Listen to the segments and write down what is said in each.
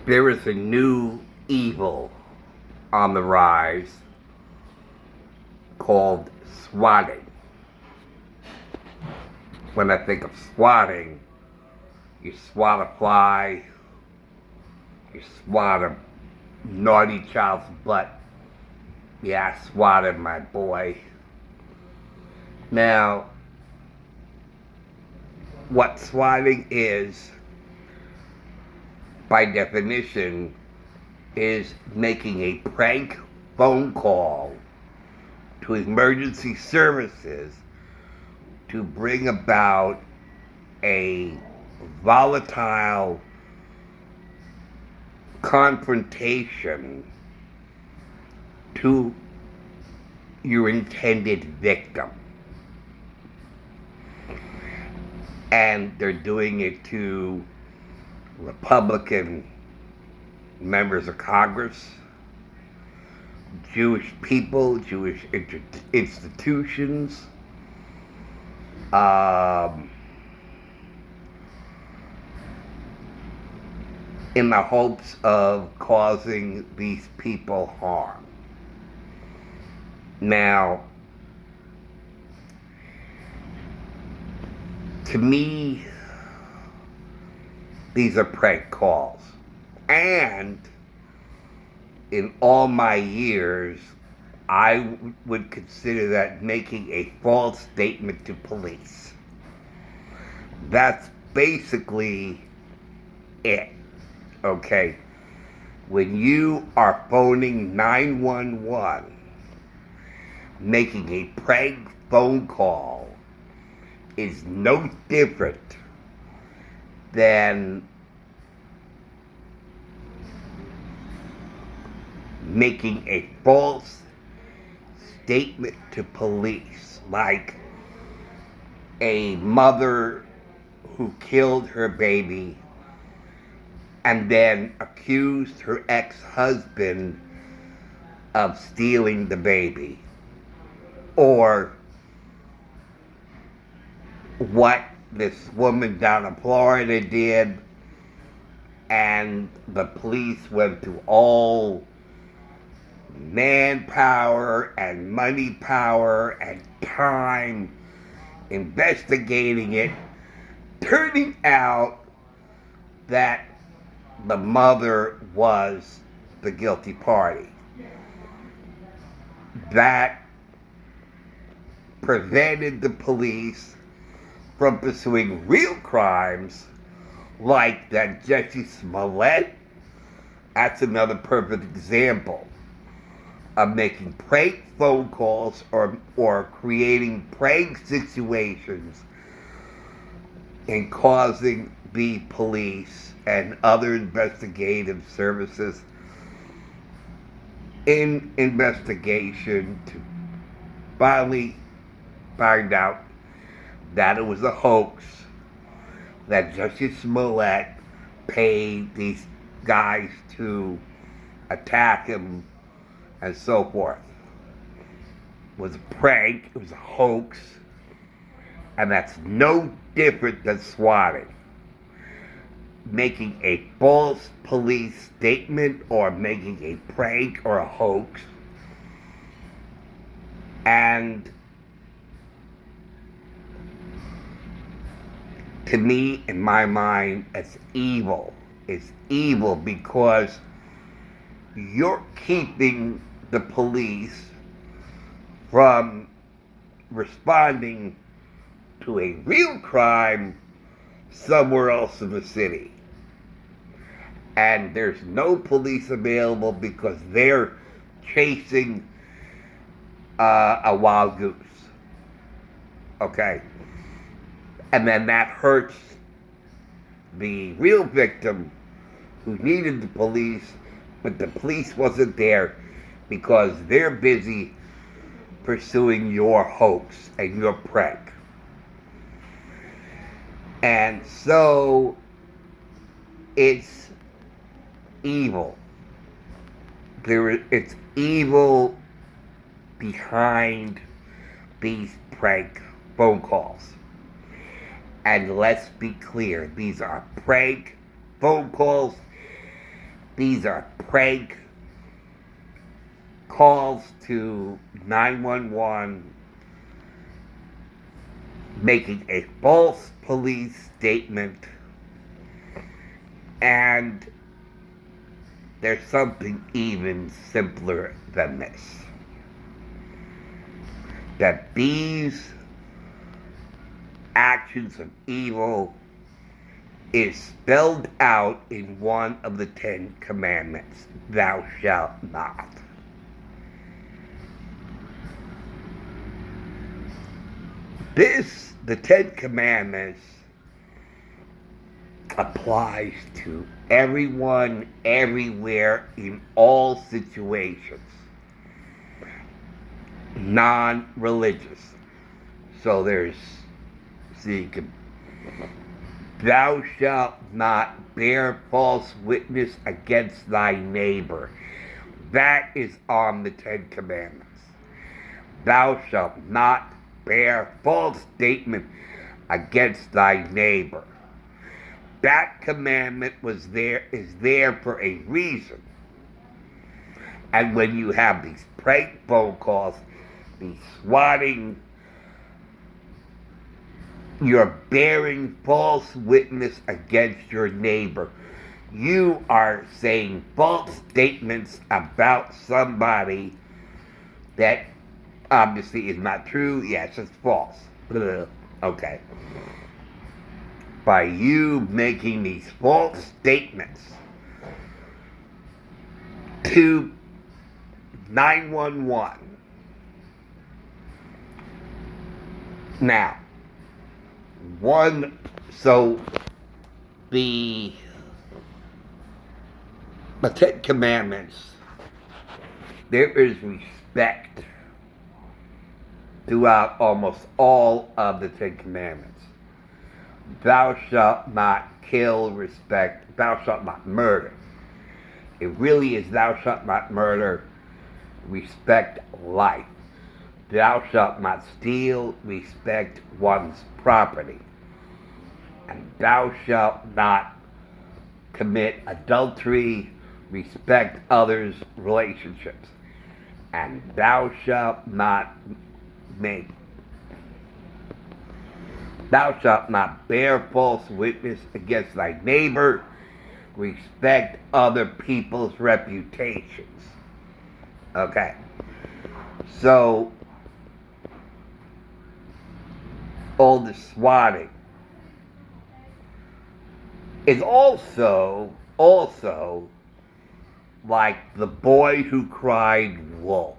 There is a new evil on the rise called swatting. When I think of swatting, you swat a fly, you swat a naughty child's butt. Yeah, I swatted my boy. Now, what swatting is, by definition, is making a prank phone call to emergency services to bring about a volatile confrontation to your intended victim. And they're doing it to Republican members of Congress, Jewish people, Jewish institutions, in the hopes of causing these people harm. Now, to me, these are prank calls. And in all my years, I would consider that making a false statement to police. That's basically it, okay? When you are phoning 911, making a prank phone call is no different than making a false statement to police, like a mother who killed her baby and then accused her ex-husband of stealing the baby, or what this woman down in Florida did, and the police went to all manpower and money power and time investigating it, turning out that the mother was the guilty party. That prevented the police from pursuing real crimes like that Jesse Smollett. That's another perfect example of making prank phone calls or creating prank situations and causing the police and other investigative services in investigation to finally find out that it was a hoax, that Jesse Smollett paid these guys to attack him and so forth. It was a prank, it was a hoax, and that's no different than swatting. Making a false police statement or making a prank or a hoax, and to me, in my mind, it's evil. It's evil because you're keeping the police from responding to a real crime somewhere else in the city. And there's no police available because they're chasing a wild goose. Okay? And then that hurts the real victim who needed the police, but the police wasn't there because they're busy pursuing your hoax and your prank. And so it's evil. It's evil behind these prank phone calls. And let's be clear, these are prank phone calls, these are prank calls to 911, making a false police statement, and there's something even simpler than this. That these actions of evil is spelled out in one of the 10 Commandments. Thou shalt not. The 10 Commandments applies to everyone, everywhere, in all situations. Non-religious. So thou shalt not bear false witness against thy neighbor. That is on the 10 Commandments. Thou shalt not bear false statement against thy neighbor. That commandment is there for a reason. And when you have these prank phone calls, these swatting, you're bearing false witness against your neighbor. You are saying false statements about somebody that obviously is not true. Yes, it's false. Okay. By you making these false statements to 911. Now, the 10 Commandments, there is respect throughout almost all of the 10 Commandments. Thou shalt not kill, respect, thou shalt not murder. It really is thou shalt not murder, respect life. Thou shalt not steal, respect one's property. And thou shalt not commit adultery, respect others' relationships. And thou shalt not bear false witness against thy neighbor, respect other people's reputations. Okay. So, all the swatting is also like the boy who cried wolf.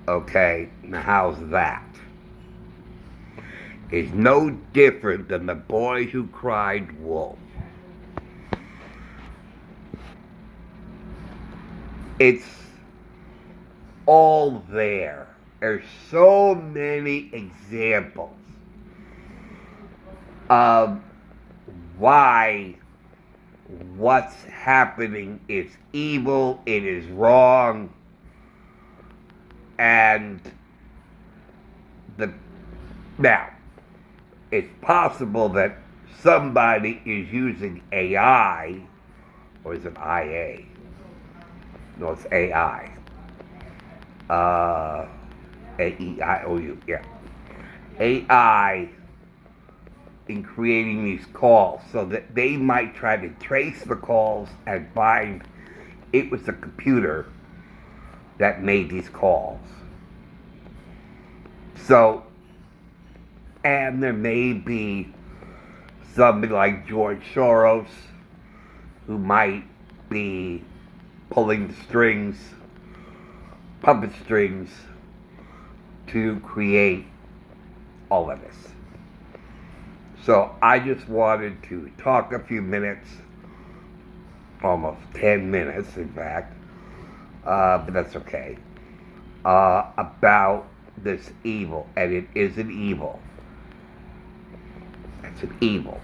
Okay, now how's that? It's no different than the boy who cried wolf. It's all there. There's so many examples of why what's happening is evil, it is wrong, and now, it's possible that somebody is using AI, or is it IA? No, it's AI. AEIOU, yeah. AI in creating these calls so that they might try to trace the calls and find it was the computer that made these calls. So, and there may be somebody like George Soros who might be pulling the strings, puppet strings, to create all of this. So I just wanted to talk a few minutes, almost 10 minutes in fact, but that's okay, about this evil, and it is an evil. It's an evil.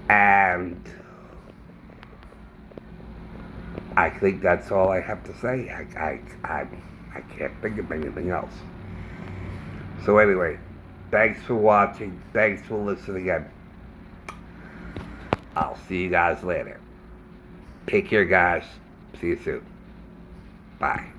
And I think that's all I have to say. I can't think of anything else. So anyway, thanks for watching. Thanks for listening. I'll see you guys later. Take care, guys. See you soon. Bye.